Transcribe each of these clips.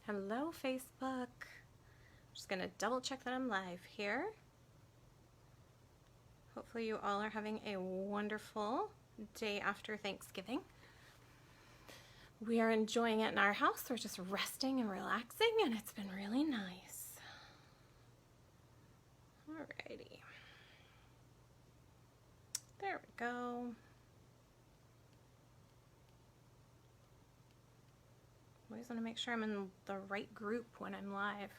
Hello, Facebook. Just gonna double check that I'm live here. Hopefully you all are having a wonderful day after Thanksgiving. We are enjoying it in our house. We're just resting and relaxing, and it's been really nice. Alrighty. There we go. Always want to make sure I'm in the right group when I'm live.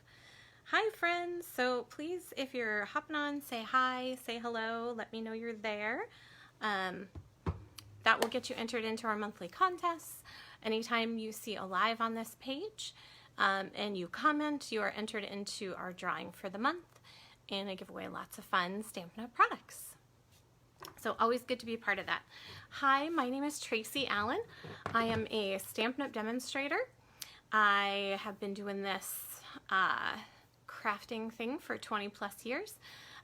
Hi friends, so please, if you're hopping on, say hi, say hello, let me know you're there. That will get you entered into our monthly contests. Anytime you see a live on this page and you comment, you are entered into our drawing for the month, and I give away lots of fun Stampin' Up! Products. So always good to be a part of that. Hi, my name is Tracy Allen. I am a Stampin' Up! Demonstrator. I have been doing this crafting thing for 20 plus years,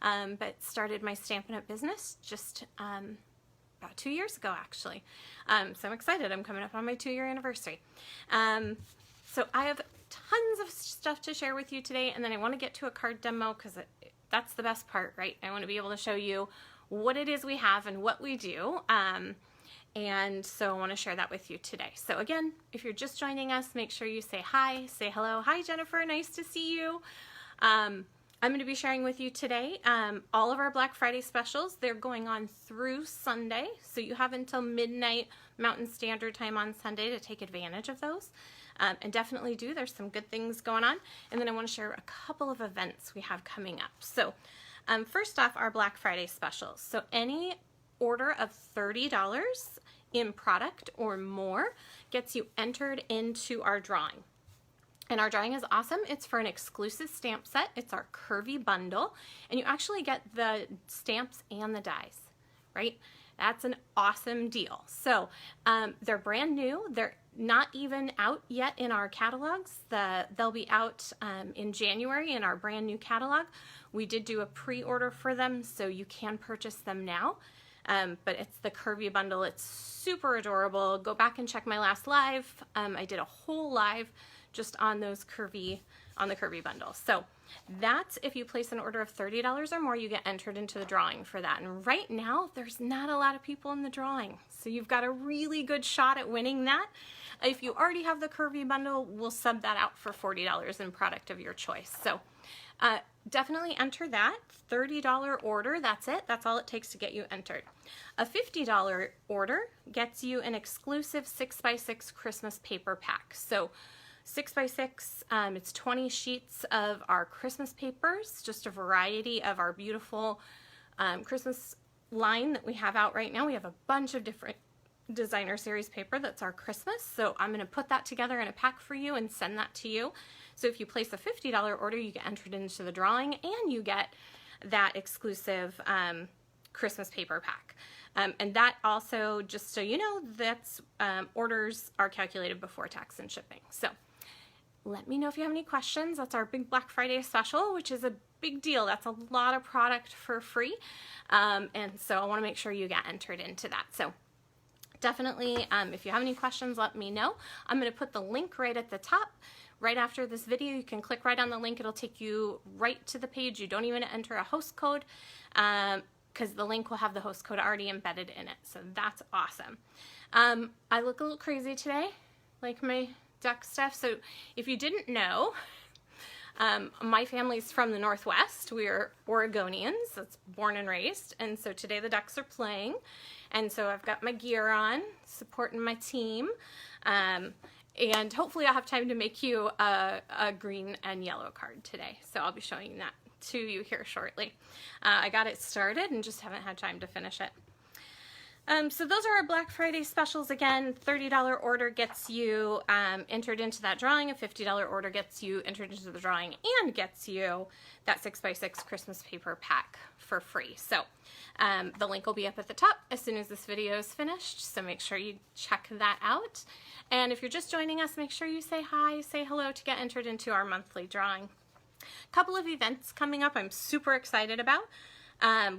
but started my Stampin' Up! Business just about 2 years ago actually. So I'm excited. I'm coming up on my 2-year anniversary. So I have tons of stuff to share with you today, and then I want to get to a card demo because that's the best part, right? I want to be able to show you what it is we have and what we do. And so I want to share that with you today. So again, if you're just joining us, make sure you say hi, say hello. Hi Jennifer, nice to see you. I'm going to be sharing with you today all of our Black Friday specials. They're going on through Sunday, so you have until midnight Mountain Standard Time on Sunday to take advantage of those. And definitely do. There's some good things going on. And then I want to share a couple of events we have coming up. So first off, our Black Friday specials. So any order of $30 in product or more gets you entered into our drawing. And our drawing is awesome. It's for an exclusive stamp set. It's our curvy bundle, and you actually get the stamps and the dies, right? That's an awesome deal. So they're brand new. They're not even out yet in our catalogs. They'll be out in January in our brand new catalog. We did do a pre-order for them, so you can purchase them now. But it's the curvy bundle. It's super adorable. Go back and check my last live. I did a whole live just on those the curvy bundle. So that's if you place an order of $30 or more, you get entered into the drawing for that. And right now, there's not a lot of people in the drawing. So you've got a really good shot at winning that. If you already have the curvy bundle, we'll sub that out for $40 in product of your choice. So definitely enter that. $30 order, that's it. That's all it takes to get you entered. A $50 order gets you an exclusive 6x6 Christmas paper pack. So 6x6, it's 20 sheets of our Christmas papers, just a variety of our beautiful Christmas line that we have out right now. We have a bunch of different designer series paper that's our Christmas. So I'm going to put that together in a pack for you and send that to you. So if you place a $50 order, you get entered into the drawing and you get that exclusive Christmas paper pack. And that also, just so you know, that's orders are calculated before tax and shipping. So let me know if you have any questions. That's our big Black Friday special, which is a big deal. That's a lot of product for free. And so I want to make sure you get entered into that. So definitely, if you have any questions, let me know. I'm going to put the link right at the top. Right after this video, you can click right on the link. It'll take you right to the page. You don't even enter a host code because the link will have the host code already embedded in it. So that's awesome. I look a little crazy today, like my duck stuff. So if you didn't know, my family's from the Northwest. We are Oregonians. That's born and raised. And so today the Ducks are playing. And so I've got my gear on, supporting my team. And hopefully I'll have time to make you a green and yellow card today. So I'll be showing that to you here shortly. I got it started and just haven't had time to finish it. So those are our Black Friday specials. Again, $30 order gets you entered into that drawing. A $50 order gets you entered into the drawing and gets you that 6x6 Christmas paper pack for free. So the link will be up at the top as soon as this video is finished. So make sure you check that out. And if you're just joining us, make sure you say hi, say hello to get entered into our monthly drawing. A couple of events coming up I'm super excited about.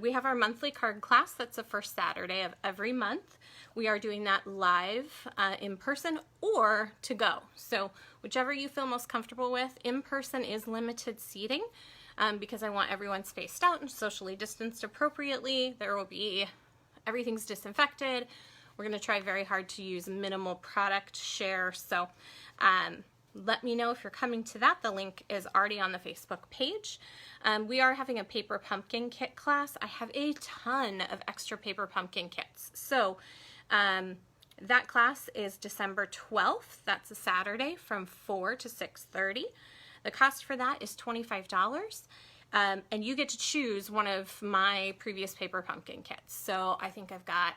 We have our monthly card class. That's the first Saturday of every month. We are doing that live in person or to go. So whichever you feel most comfortable with. In person is limited seating because I want everyone spaced out and socially distanced appropriately. There will be, everything's disinfected. We're going to try very hard to use minimal product share. So let me know if you're coming to that. The link is already on the Facebook page. We are having a paper pumpkin kit class. I have a ton of extra paper pumpkin kits. So that class is December 12th. That's a Saturday from 4 to 6:30. The cost for that is $25. And you get to choose one of my previous paper pumpkin kits. So I think I've got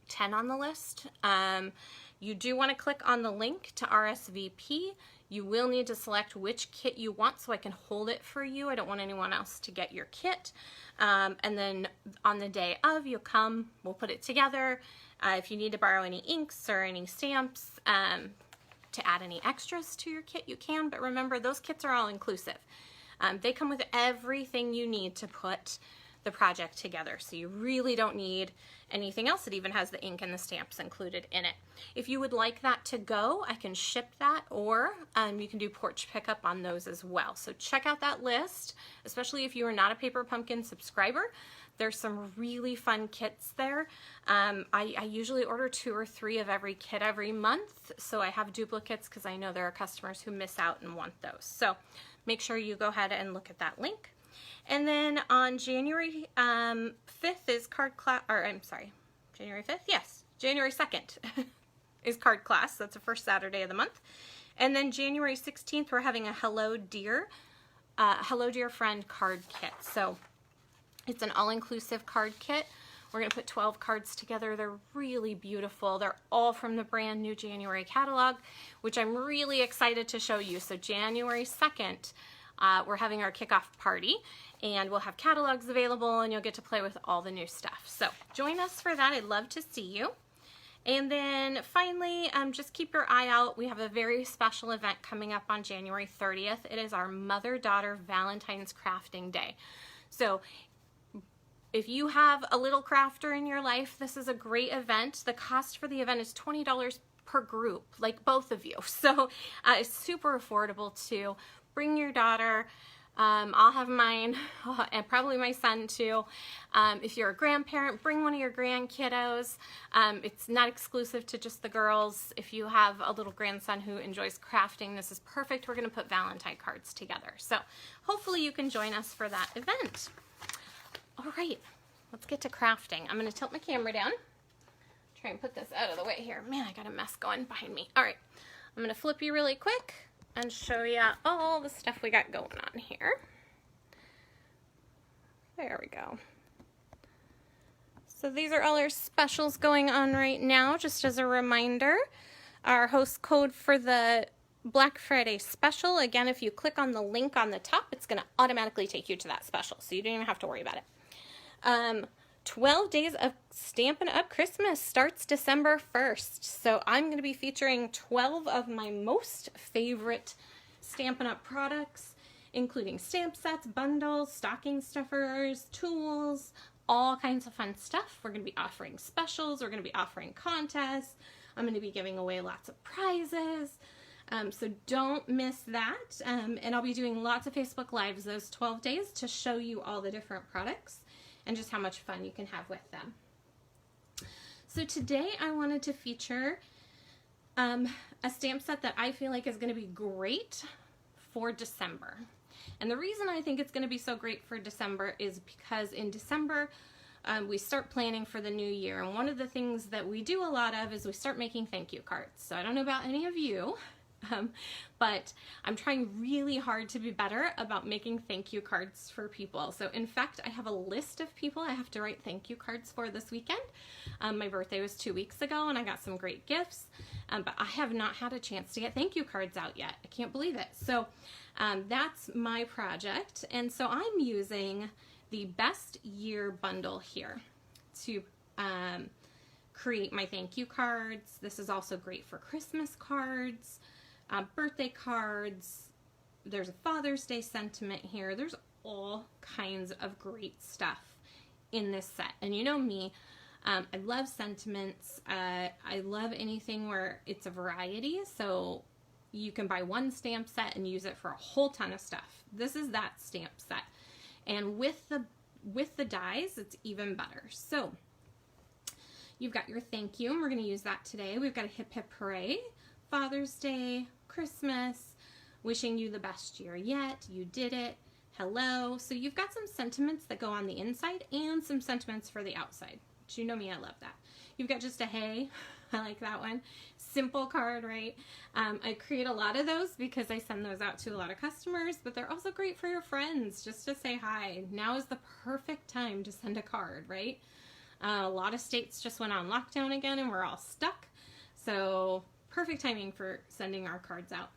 10 on the list. You do want to click on the link to RSVP. You will need to select which kit you want so I can hold it for you. I don't want anyone else to get your kit. And then on the day of, you'll come, we'll put it together. If you need to borrow any inks or any stamps to add any extras to your kit, you can. But remember, those kits are all inclusive. They come with everything you need to put the project together. So you really don't need anything else. It even has the ink and the stamps included in it. If you would like that to go, I can ship that, or you can do porch pickup on those as well. So check out that list, especially if you are not a Paper Pumpkin subscriber. There's some really fun kits there. I usually order 2 or 3 of every kit every month, so I have duplicates because I know there are customers who miss out and want those. So make sure you go ahead and look at that link. And then on January 5th is card class, or I'm sorry, January 5th? Yes, January 2nd is card class. That's the first Saturday of the month. And then January 16th, we're having a Hello Dear Friend card kit. So it's an all-inclusive card kit. We're going to put 12 cards together. They're really beautiful. They're all from the brand new January catalog, which I'm really excited to show you. So January 2nd, we're having our kickoff party, and we'll have catalogs available, and you'll get to play with all the new stuff. So join us for that. I'd love to see you. And then finally, just keep your eye out. We have a very special event coming up on January 30th. It is our Mother-Daughter Valentine's Crafting Day. So if you have a little crafter in your life, this is a great event. The cost for the event is $20 per group, like both of you. So it's super affordable too. Bring your daughter. I'll have mine, and probably my son too. If you're a grandparent, bring one of your grandkiddos. It's not exclusive to just the girls. If you have a little grandson who enjoys crafting, this is perfect. We're going to put Valentine cards together. So hopefully you can join us for that event. All right, let's get to crafting. I'm going to tilt my camera down. Try and put this out of the way here. Man, I got a mess going behind me. All right, I'm going to flip you really quick and show you all the stuff we got going on here. There we go. So these are all our specials going on right now. Just as a reminder, our host code for the Black Friday special, again, if you click on the link on the top, it's going to automatically take you to that special, so you don't even have to worry about it. 12 Days of Stampin' Up! Christmas starts December 1st. So I'm going to be featuring 12 of my most favorite Stampin' Up! Products, including stamp sets, bundles, stocking stuffers, tools, all kinds of fun stuff. We're going to be offering specials. We're going to be offering contests. I'm going to be giving away lots of prizes. So don't miss that. And I'll be doing lots of Facebook Lives those 12 days to show you all the different products and just how much fun you can have with them. So today I wanted to feature a stamp set that I feel like is going to be great for December. And the reason I think it's going to be so great for December is because in December we start planning for the new year. And one of the things that we do a lot of is we start making thank you cards. So I don't know about any of you, but I'm trying really hard to be better about making thank you cards for people. So in fact, I have a list of people I have to write thank you cards for this weekend. My birthday was 2 weeks ago and I got some great gifts, but I have not had a chance to get thank you cards out yet. I can't believe it. So that's my project. And so I'm using the Best Year bundle here to create my thank you cards. This is also great for Christmas cards, birthday cards. There's a Father's Day sentiment here. There's all kinds of great stuff in this set. And you know me, I love sentiments. I love anything where it's a variety. So you can buy one stamp set and use it for a whole ton of stuff. This is that stamp set. And with the dies, it's even better. So you've got your thank you, and we're going to use that today. We've got a hip hip hooray, Father's Day, Christmas, wishing you the best year yet, you did it, hello. So you've got some sentiments that go on the inside and some sentiments for the outside. But you know me, I love that. You've got just a hey, I like that one. Simple card, right? I create a lot of those because I send those out to a lot of customers, but they're also great for your friends just to say hi. Now is the perfect time to send a card, right? A lot of states just went on lockdown again and we're all stuck. So perfect timing for sending our cards out.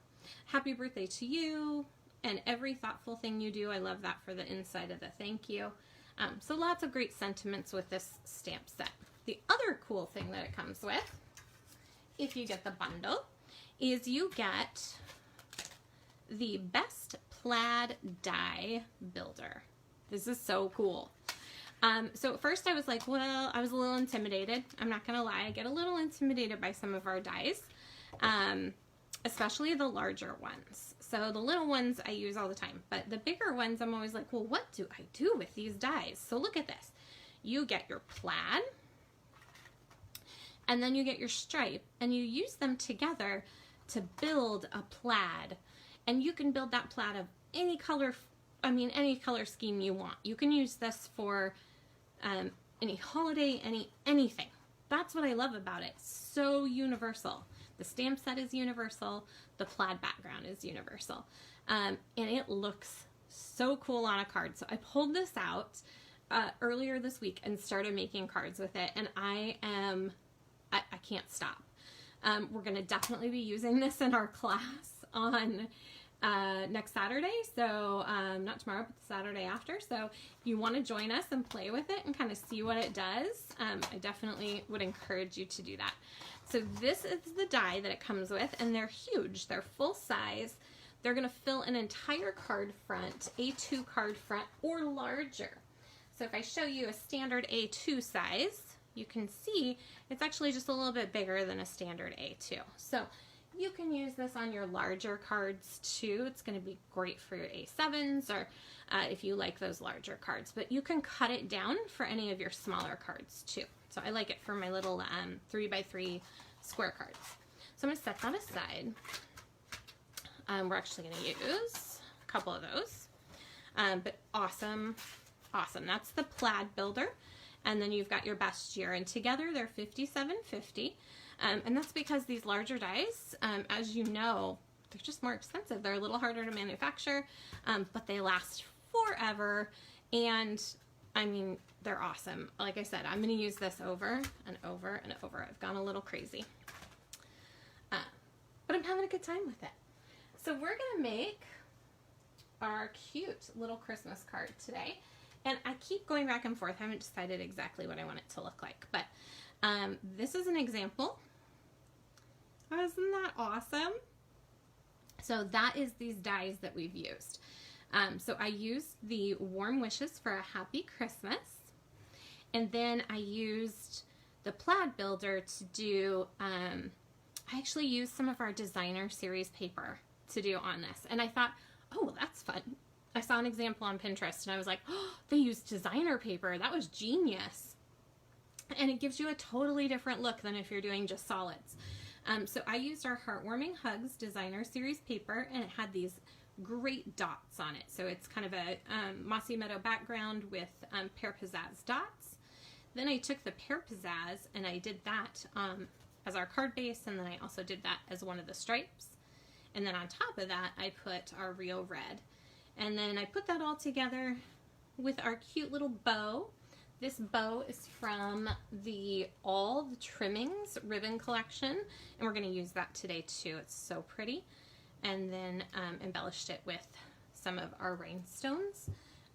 Happy birthday to you and every thoughtful thing you do. I love that for the inside of the thank you. So lots of great sentiments with this stamp set. The other cool thing that it comes with, if you get the bundle, is you get the Best Plaid Die Builder. This is so cool. So at first I was like, well, I was a little intimidated. I'm not gonna lie, I get a little intimidated by some of our dies, especially the larger ones. So the little ones I use all the time, but the bigger ones I'm always like, well, what do I do with these dies? So look at this. You get your plaid, and then you get your stripe, and you use them together to build a plaid. And you can build that plaid of any color, any color scheme you want. You can use this for any holiday, anything. That's what I love about it. So universal. The stamp set is universal. The plaid background is universal. And it looks so cool on a card. So I pulled this out earlier this week and started making cards with it. And I can't stop. We're going to definitely be using this in our class on next Saturday, so not tomorrow, but the Saturday after. So if you want to join us and play with it and kind of see what it does, I definitely would encourage you to do that. So this is the die that it comes with, and they're huge. They're full size. They're going to fill an entire card front, A2 card front, or larger. So if I show you a standard A2 size, you can see it's actually just a little bit bigger than a standard A2. So you can use this on your larger cards too. It's going to be great for your A7s or if you like those larger cards. But you can cut it down for any of your smaller cards too. So I like it for my little 3x3 square cards. So I'm going to set that aside. We're actually going to use a couple of those. But awesome, awesome. That's the plaid builder. And then you've got your best year, and together they're $57.50. And that's because these larger dies, as you know, they're just more expensive. They're a little harder to manufacture, but they last forever. And I mean, they're awesome. Like I said, I'm going to use this over and over and over. I've gone a little crazy, but I'm having a good time with it. So we're going to make our cute little Christmas card today. And I keep going back and forth. I haven't decided exactly what I want it to look like, but this is an example. Oh, isn't that awesome? So that is these dies that we've used. So I used the Warm Wishes for a Happy Christmas, and then I used the Plaid Builder to do, I actually used some of our designer series paper to do on this, and I thought, oh, well, that's fun. I saw an example on Pinterest and I was like, oh, they used designer paper. That was genius. And it gives you a totally different look than if you're doing just solids. So I used our Heartwarming Hugs designer series paper, and it had these great dots on it. So it's kind of a mossy meadow background with Pear Pizzazz dots. Then I took the Pear Pizzazz and I did that as our card base, and then I also did that as one of the stripes. And then on top of that, I put our Rio Red. And then I put that all together with our cute little bow. This bow is from the All the Trimmings ribbon collection, and we're going to use that today too. It's so pretty. And then embellished it with some of our rhinestones.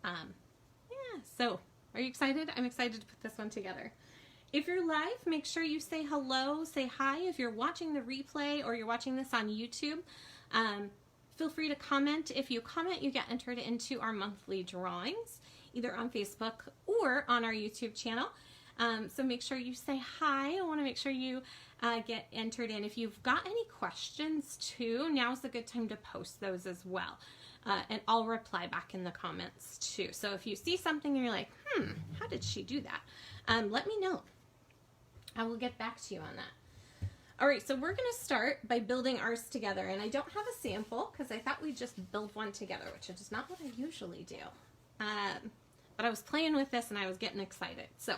Yeah, so are you excited? I'm excited to put this one together. If you're live, make sure you say hello, say hi. If you're watching the replay or you're watching this on YouTube, feel free to comment. If you comment, you get entered into our monthly drawings, either on Facebook newer on our YouTube channel. So make sure you say hi. I want to make sure you get entered in. If you've got any questions too, now's the good time to post those as well. And I'll reply back in the comments too. So if you see something and you're like, how did she do that? Let me know. I will get back to you on that. All right, so we're gonna start by building ours together. And I don't have a sample because I thought we'd just build one together, which is not what I usually do. But I was playing with this and I was getting excited. So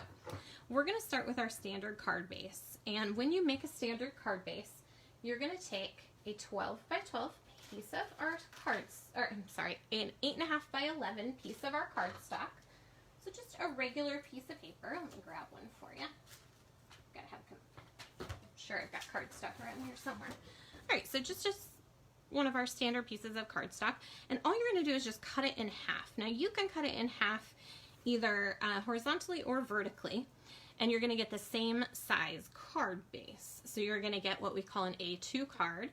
we're gonna start with our standard card base. And when you make a standard card base, you're gonna take a 12 by 12 piece of our cards, or I'm sorry, an 8.5 by 11 piece of our cardstock. So just a regular piece of paper. Let me grab one for you. Gotta have, I'm sure I've got cardstock around here somewhere. All right, so just one of our standard pieces of cardstock, and all you're gonna do is just cut it in half. Now you can cut it in half either horizontally or vertically, and you're gonna get the same size card base. So you're gonna get what we call an A2 card,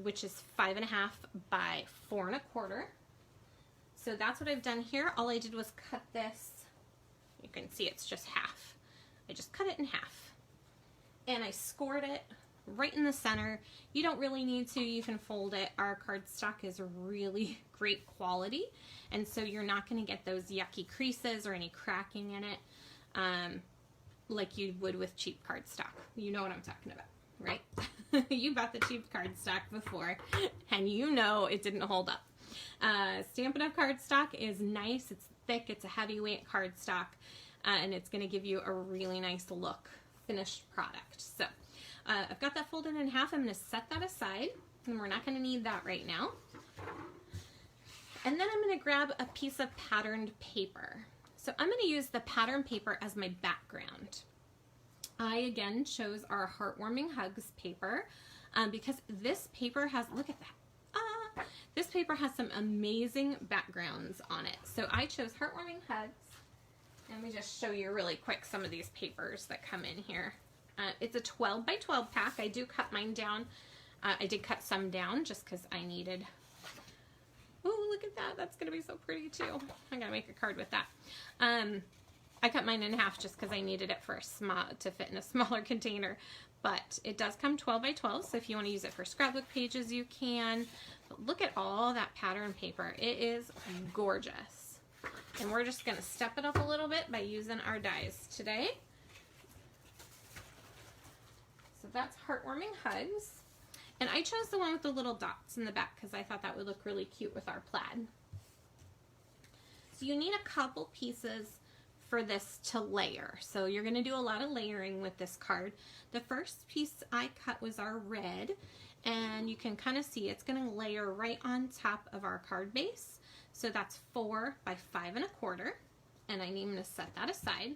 which is 5.5 by 4.25. So that's what I've done here. All I did was cut this. You can see it's just half. I just cut it in half. And I scored it right in the center. You don't really need to. You can fold it. Our cardstock is really great quality. And so you're not going to get those yucky creases or any cracking in it like you would with cheap cardstock. You know what I'm talking about, right? You bought the cheap cardstock before and you know it didn't hold up. Stampin' Up! Cardstock is nice, it's thick, it's a heavyweight cardstock, and it's going to give you a really nice look, finished product. So I've got that folded in half. I'm going to set that aside, and we're not going to need that right now. And then I'm going to grab a piece of patterned paper. So I'm going to use the pattern paper as my background. I again chose our Heartwarming Hugs paper because this paper has, look at that. This paper has some amazing backgrounds on it. So I chose Heartwarming Hugs. And let me just show you really quick some of these papers that come in here. It's a 12 by 12 pack. I do cut mine down. I did cut some down just because I needed. Oh, look at that. That's going to be so pretty too. I'm going to make a card with that. I cut mine in half just because I needed it for to fit in a smaller container. But it does come 12 by 12, so if you want to use it for scrapbook pages, you can. But look at all that pattern paper. It is gorgeous. And we're just going to step it up a little bit by using our dies today. So that's Heartwarming Hugs. And I chose the one with the little dots in the back because I thought that would look really cute with our plaid. So you need a couple pieces for this to layer. So you're going to do a lot of layering with this card. The first piece I cut was our red, and you can kind of see it's going to layer right on top of our card base. So that's 4 by 5.25, and I'm going to set that aside.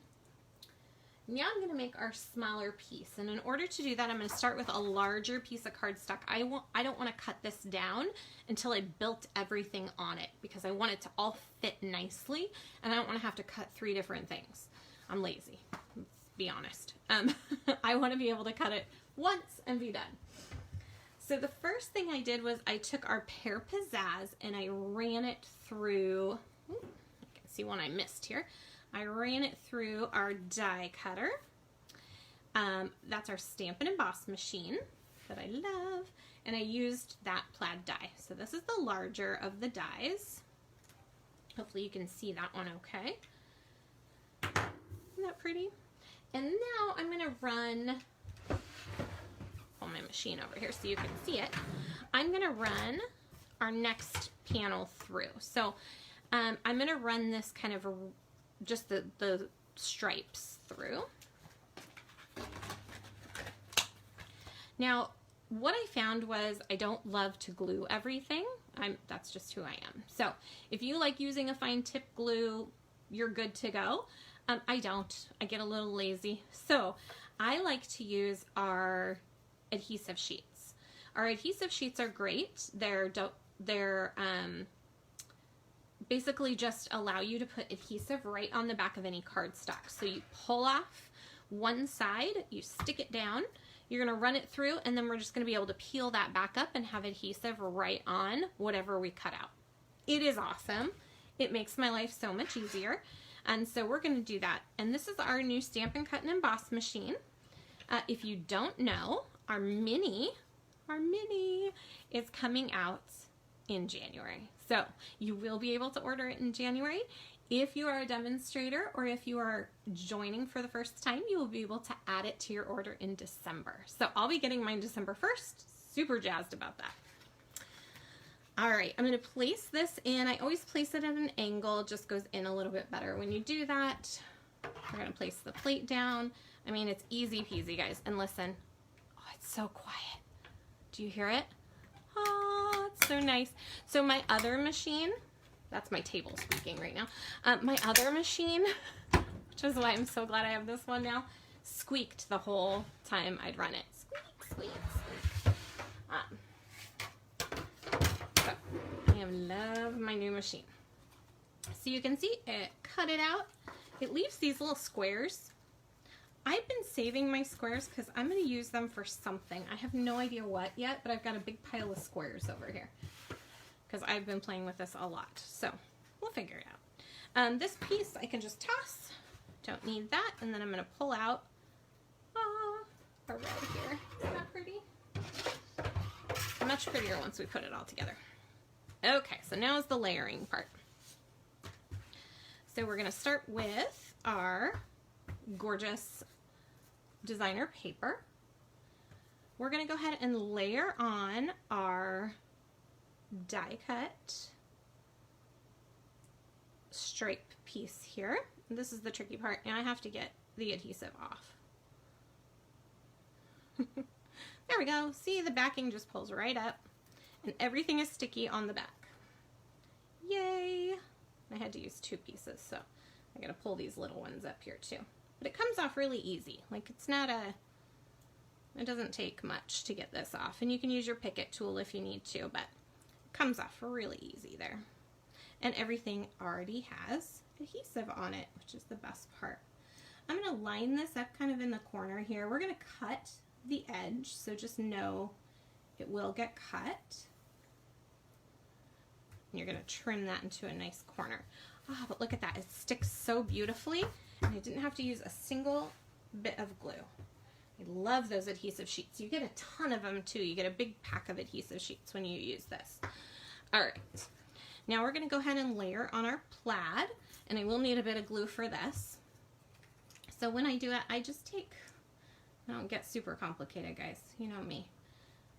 Now I'm going to make our smaller piece, and in order to do that, I'm going to start with a larger piece of cardstock. I don't want to cut this down until I built everything on it because I want it to all fit nicely, and I don't want to have to cut 3 different things. I'm lazy, let's be honest. I want to be able to cut it once and be done. So the first thing I did was I took our Pear Pizzazz and I ran it through, you can see one I missed here. I ran it through our die cutter. That's our Stampin' Emboss machine that I love. And I used that plaid die. So this is the larger of the dies. Hopefully you can see that one okay. Isn't that pretty? And now I'm going to run, pull my machine over here so you can see it. I'm going to run our next panel through. So I'm going to run this kind of just the stripes through. Now, what I found was I don't love to glue everything. That's just who I am. So if you like using a fine tip glue, you're good to go. I don't. I get a little lazy. So I like to use our adhesive sheets. Our adhesive sheets are great. They're basically just allow you to put adhesive right on the back of any cardstock. So you pull off one side, you stick it down, you're going to run it through, and then we're just going to be able to peel that back up and have adhesive right on whatever we cut out. It is awesome. It makes my life so much easier. And so we're going to do that. And this is our new Stampin' Cut and Emboss machine. If you don't know, our mini is coming out in January. So you will be able to order it in January. If you are a demonstrator or if you are joining for the first time, you will be able to add it to your order in December. So I'll be getting mine December 1st. Super jazzed about that. All right, I'm going to place this in. I always place it at an angle. It just goes in a little bit better when you do that. We're going to place the plate down. I mean, it's easy peasy, guys. And listen, oh, it's so quiet. Do you hear it? Oh, it's so nice. So my other machine, that's my table squeaking right now. My other machine, which is why I'm so glad I have this one now, squeaked the whole time I'd run it. Squeak, squeak, squeak. So I love my new machine. So you can see it cut it out. It leaves these little squares. I've been saving my squares because I'm going to use them for something. I have no idea what yet, but I've got a big pile of squares over here because I've been playing with this a lot. So we'll figure it out. This piece I can just toss. Don't need that. And then I'm going to pull out a red here. Isn't that pretty? Much prettier once we put it all together. Okay, so now is the layering part. So we're going to start with our gorgeous designer paper. We're going to go ahead and layer on our die cut stripe piece here. This is the tricky part. Now I have to get the adhesive off. There we go. See, the backing just pulls right up and everything is sticky on the back. Yay! I had to use 2 pieces, so I gotta pull these little ones up here too. But it comes off really easy. Like it doesn't take much to get this off. And you can use your Picket tool if you need to, but it comes off really easy there. And everything already has adhesive on it, which is the best part. I'm gonna line this up kind of in the corner here. We're gonna cut the edge, so just know it will get cut. And you're gonna trim that into a nice corner. Oh, but look at that, it sticks so beautifully. And I didn't have to use a single bit of glue. I love those adhesive sheets. You get a ton of them too. You get a big pack of adhesive sheets when you use this. All right, now we're gonna go ahead and layer on our plaid, and I will need a bit of glue for this. So when I do it, I just take, I don't get super complicated, guys. You know me.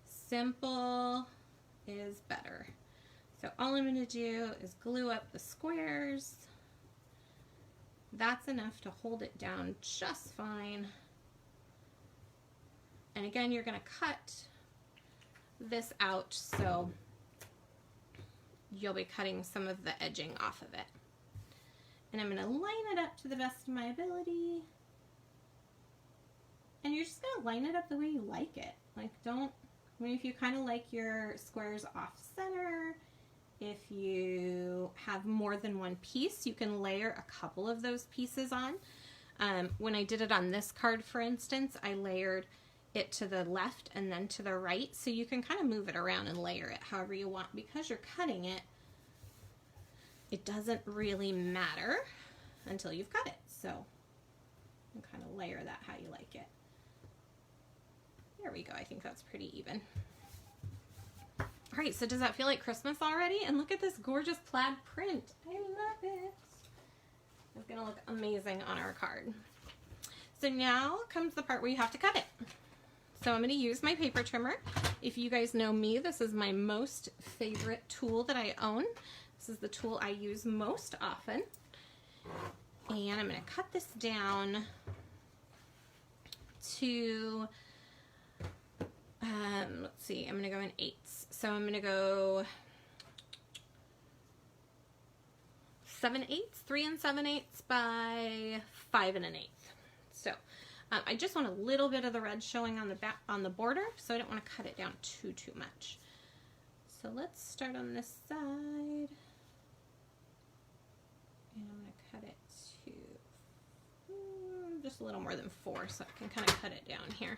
Simple is better. So all I'm gonna do is glue up the squares. That's enough to hold it down just fine. And again, you're gonna cut this out, so you'll be cutting some of the edging off of it. And I'm gonna line it up to the best of my ability. And you're just gonna line it up the way you like it. Like if you kind of like your squares off center, if you have more than one piece, you can layer a couple of those pieces on. When I did it on this card, for instance, I layered it to the left and then to the right, so you can kind of move it around and layer it however you want. Because you're cutting it, it doesn't really matter until you've cut it. So you can kind of layer that how you like it. There we go. I think that's pretty even. All right, so does that feel like Christmas already? And look at this gorgeous plaid print. I love it. It's gonna look amazing on our card. So now comes the part where you have to cut it. So I'm gonna use my paper trimmer. If you guys know me, this is my most favorite tool that I own. This is the tool I use most often. And I'm gonna cut this down to, let's see, I'm gonna go in 8ths. So I'm gonna go 7/8, 3 7/8 by 5 1/8. So I just want a little bit of the red showing on the back, on the border, so I don't want to cut it down too much. So let's start on this side, and I'm going to cut it to just a little more than 4, so I can kind of cut it down here.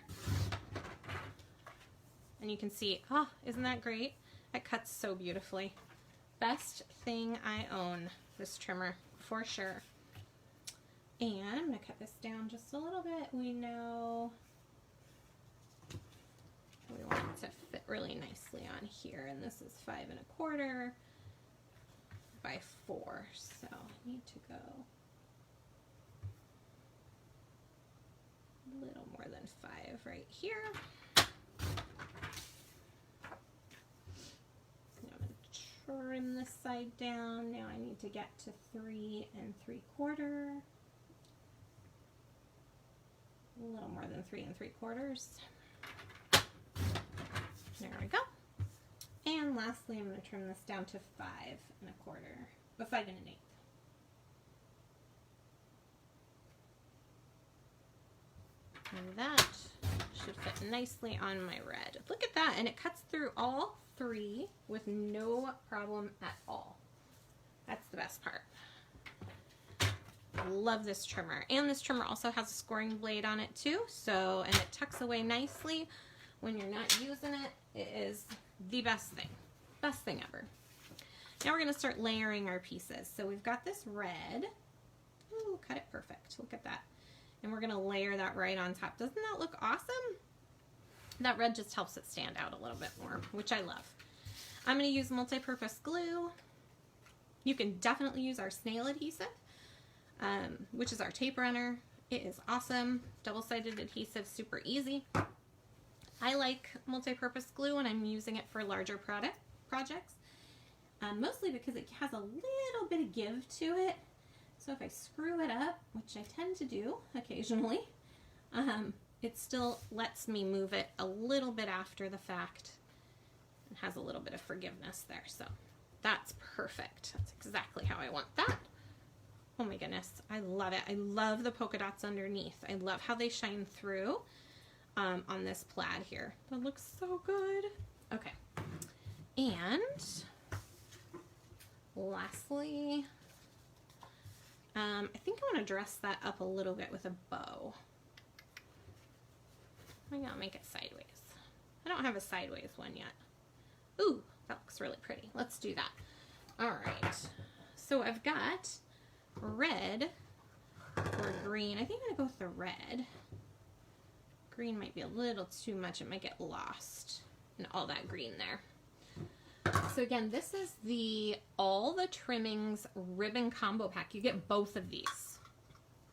And you can see, oh, isn't that great? It cuts so beautifully. Best thing I own, this trimmer, for sure. And I'm going to cut this down just a little bit. We know we want it to fit really nicely on here, and this is 5 1/4 by 4, so I need to go a little more than 5 right here. Now I'm going to trim this side down. Now I need to get to 3 3/4. A little more than 3 3/4. There we go. And lastly, I'm going to trim this down to 5 1/4, but 5 1/8. And that should fit nicely on my red. Look at that, and it cuts through all 3 with no problem at all. That's the best part. Love this trimmer, and this trimmer also has a scoring blade on it too, so, and it tucks away nicely when you're not using it. It is the best thing ever. Now we're going to start layering our pieces. So we've got this red. Ooh, cut it perfect. Look at that. And we're going to layer that right on top. Doesn't that look awesome? That red just helps it stand out a little bit more, which I love. I'm going to use multi-purpose glue. You can definitely use our snail adhesive, which is our tape runner. It is awesome. Double-sided adhesive, super easy. I like multi-purpose glue when I'm using it for larger projects, mostly because it has a little bit of give to it. So if I screw it up, which I tend to do occasionally, it still lets me move it a little bit after the fact and has a little bit of forgiveness there. So that's perfect. That's exactly how I want that. Oh my goodness, I love it. I love the polka dots underneath. I love how they shine through. On this plaid here. That looks so good. Okay. And lastly, I think I want to dress that up a little bit with a bow. I'm going to make it sideways. I don't have a sideways one yet. Ooh, that looks really pretty. Let's do that. All right. So I've got red or green. I think I'm going to go with the red. Green might be a little too much. It might get lost in all that green there. So again, this is the All the Trimmings ribbon combo pack. You get both of these.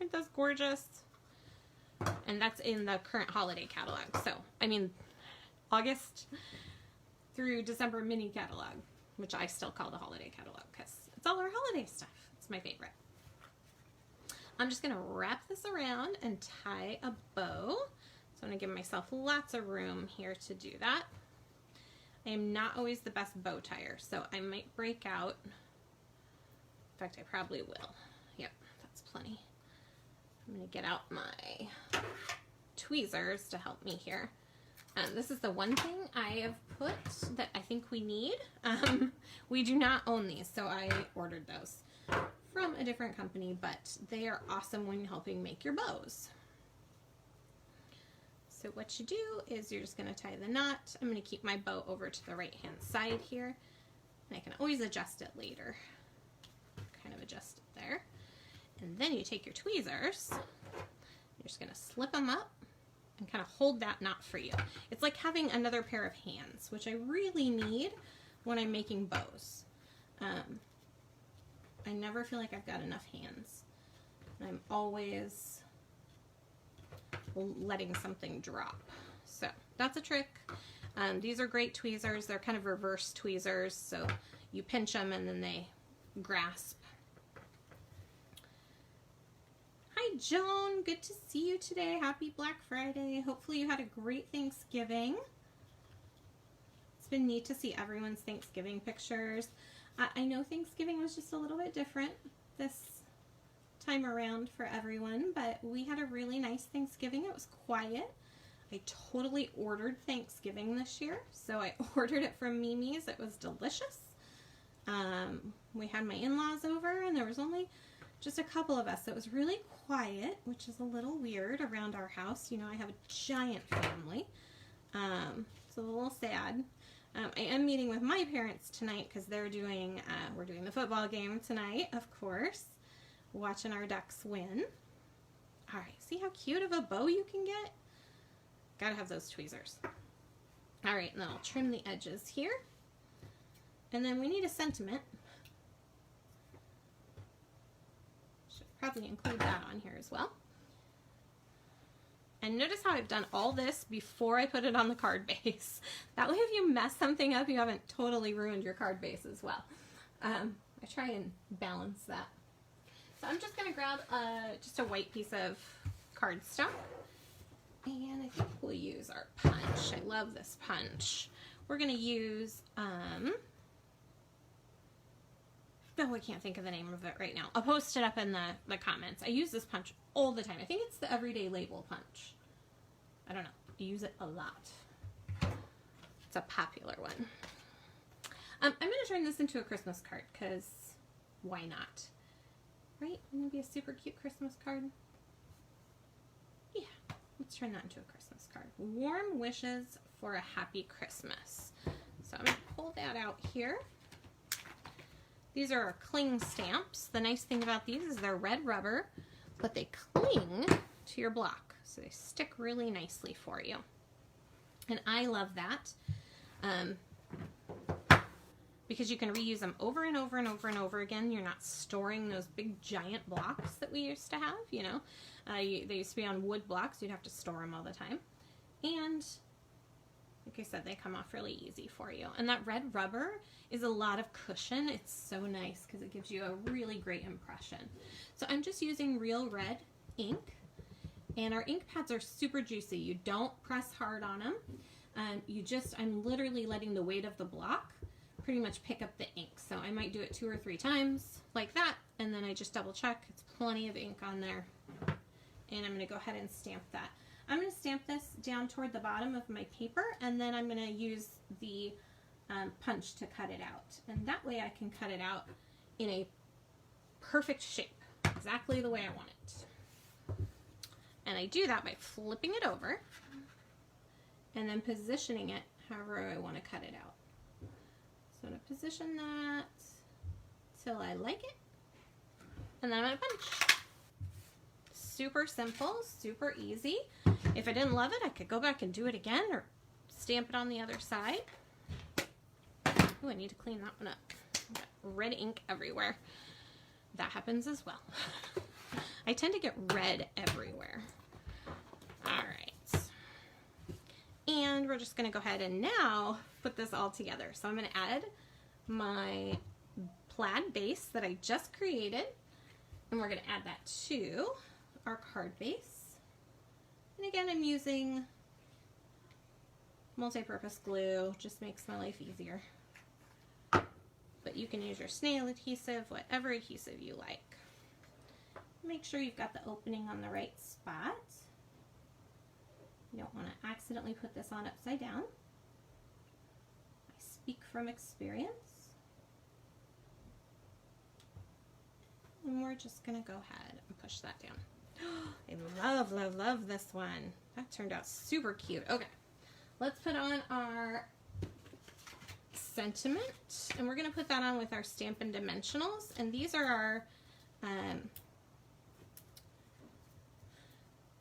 Aren't those gorgeous? And that's in the current holiday catalog. So, I mean, August through December mini catalog, which I still call the holiday catalog because it's all our holiday stuff. It's my favorite. I'm just going to wrap this around and tie a bow. So I'm going to give myself lots of room here to do that. I am not always the best bow tire, so I might break out. In fact, I probably will. Yep, that's plenty. I'm going to get out my tweezers to help me here. This is the one thing I have put that I think we need. We do not own these, so I ordered those from a different company, but they are awesome when helping make your bows. So what you do is you're just going to tie the knot. I'm going to keep my bow over to the right hand side here, and I can always adjust it later. Kind of adjust it there. And then you take your tweezers, you're just going to slip them up and kind of hold that knot for you. It's like having another pair of hands, which I really need when I'm making bows. I never feel like I've got enough hands. I'm always letting something drop. So that's a trick. These are great tweezers. They're kind of reverse tweezers, so you pinch them and then they grasp. Hi Joan, good to see you today. Happy Black Friday. Hopefully you had a great Thanksgiving. It's been neat to see everyone's Thanksgiving pictures. I know Thanksgiving was just a little bit different this time around for everyone, but we had a really nice Thanksgiving. It was quiet. I totally ordered Thanksgiving this year, so I ordered it from Mimi's. It was delicious. We had my in-laws over, and there was only just a couple of us, so it was really quiet, which is a little weird around our house. You know, I have a giant family, so a little sad. I am meeting with my parents tonight because they're doing, we're doing the football game tonight, of course, watching our Ducks win. All right, see how cute of a bow you can get? Gotta have those tweezers. All right, and then I'll trim the edges here. And then we need a sentiment. Should probably include that on here as well. And notice how I've done all this before I put it on the card base. That way if you mess something up, you haven't totally ruined your card base as well. I try and balance that. So I'm just going to grab just a white piece of cardstock. And I think we'll use our punch. I love this punch. We're going to use, oh, I can't think of the name of it right now. I'll post it up in the comments. I use this punch all the time. I think it's the Everyday Label punch. I don't know. I use it a lot. It's a popular one. I'm going to turn this into a Christmas card because why not? Right? Wouldn't it be a super cute Christmas card? Yeah. Let's turn that into a Christmas card. Warm wishes for a happy Christmas. So I'm going to pull that out here. These are our cling stamps. The nice thing about these is they're red rubber, but they cling to your block. So they stick really nicely for you. And I love that because you can reuse them over and over and over and over again. You're not storing those big giant blocks that we used to have, you know. They used to be on wood blocks. You'd have to store them all the time. And like I said, they come off really easy for you. And that red rubber is a lot of cushion. It's so nice because it gives you a really great impression. So I'm just using real red ink. And our ink pads are super juicy. You don't press hard on them. I'm literally letting the weight of the block pretty much pick up the ink. So I might do it 2 or 3 times like that. And then I just double check. It's plenty of ink on there. And I'm going to go ahead and stamp that. I'm going to stamp this down toward the bottom of my paper, and then I'm going to use the punch to cut it out. And that way I can cut it out in a perfect shape, exactly the way I want it. And I do that by flipping it over and then positioning it however I want to cut it out. So I'm going to position that till I like it, and then I'm going to punch. Super simple, super easy. If I didn't love it, I could go back and do it again or stamp it on the other side. Oh, I need to clean that one up. Got red ink everywhere. That happens as well. I tend to get red everywhere. All right. And we're just going to go ahead and now put this all together. So I'm going to add my plaid base that I just created. And we're going to add that to our card base. And again, I'm using multi-purpose glue, just makes my life easier. But you can use your snail adhesive, whatever adhesive you like. Make sure you've got the opening on the right spot. You don't want to accidentally put this on upside down. I speak from experience. And we're just going to go ahead and push that down. I love, love, love this one. That turned out super cute. Okay, let's put on our sentiment, and we're going to put that on with our Stampin' Dimensionals, and these are our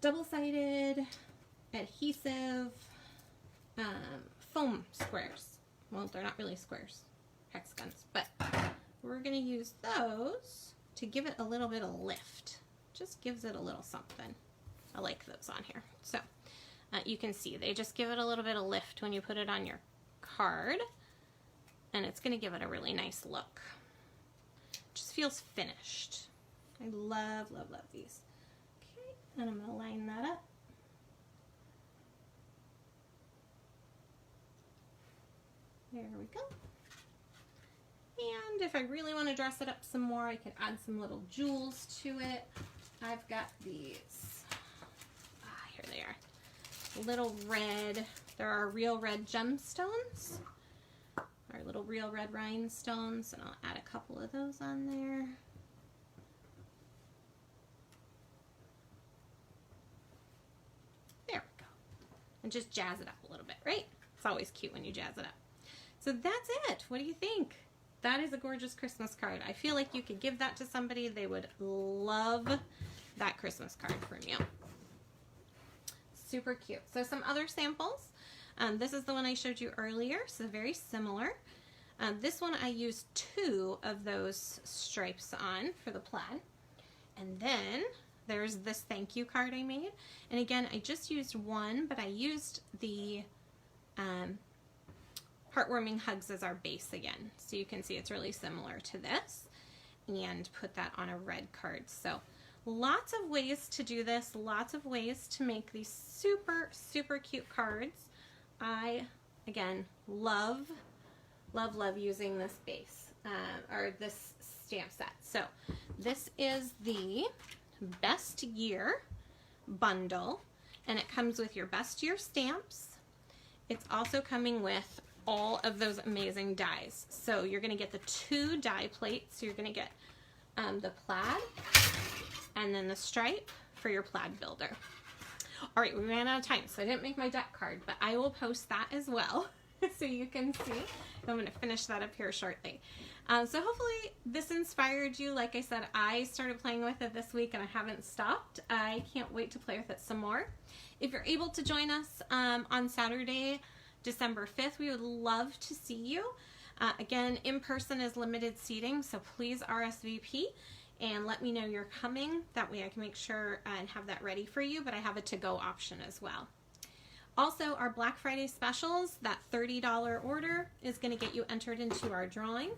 double-sided adhesive foam squares. Well, they're not really squares, hexagons, but we're going to use those to give it a little bit of lift. Just gives it a little something. I like those on here. So you can see they just give it a little bit of lift when you put it on your card, and it's going to give it a really nice look. Just feels finished. I love, love, love these. Okay, and I'm going to line that up. There we go. And if I really want to dress it up some more, I could add some little jewels to it. I've got these, here they are, little red, there are real red gemstones, our little real red rhinestones, and I'll add a couple of those on there. There we go. And just jazz it up a little bit, right? It's always cute when you jazz it up. So that's it. What do you think? That is a gorgeous Christmas card. I feel like you could give that to somebody. They would love that Christmas card from you. Super cute. So some other samples. This is the one I showed you earlier, so very similar. This one I used 2 of those stripes on for the plaid. And then there's this thank you card I made. And again, I just used 1, but I used the Heartwarming Hugs as our base again. So you can see it's really similar to this. And put that on a red card. So lots of ways to do this, lots of ways to make these super, super cute cards. I, again, love using this base, or this stamp set. So this is the Best Year bundle, and it comes with your Best Year stamps. It's also coming with all of those amazing dies. So you're going to get the 2 die plates. So you're going to get the plaid and then the stripe for your plaid builder. All right, we ran out of time, so I didn't make my deck card, but I will post that as well so you can see. I'm going to finish that up here shortly. So hopefully this inspired you. Like I said, I started playing with it this week and I haven't stopped. I can't wait to play with it some more. If you're able to join us on Saturday, December 5th, we would love to see you. Again, in person is limited seating, so please RSVP and let me know you're coming. That way I can make sure and have that ready for you, but I have a to-go option as well. Also, our Black Friday specials, that $30 order is going to get you entered into our drawing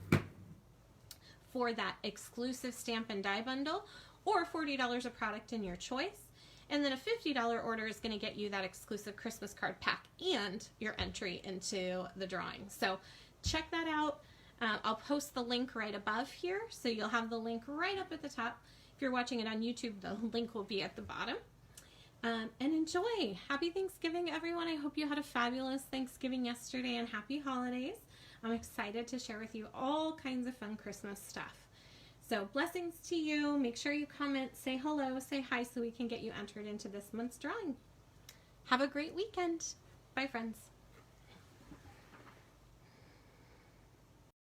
for that exclusive stamp and die bundle, or $40 of product in your choice. And then a $50 order is going to get you that exclusive Christmas card pack and your entry into the drawing. So check that out. I'll post the link right above here, so you'll have the link right up at the top. If you're watching it on YouTube, the link will be at the bottom. And enjoy. Happy Thanksgiving, everyone. I hope you had a fabulous Thanksgiving yesterday and happy holidays. I'm excited to share with you all kinds of fun Christmas stuff. So blessings to you. Make sure you comment, say hello, say hi, so we can get you entered into this month's drawing. Have a great weekend. Bye, friends.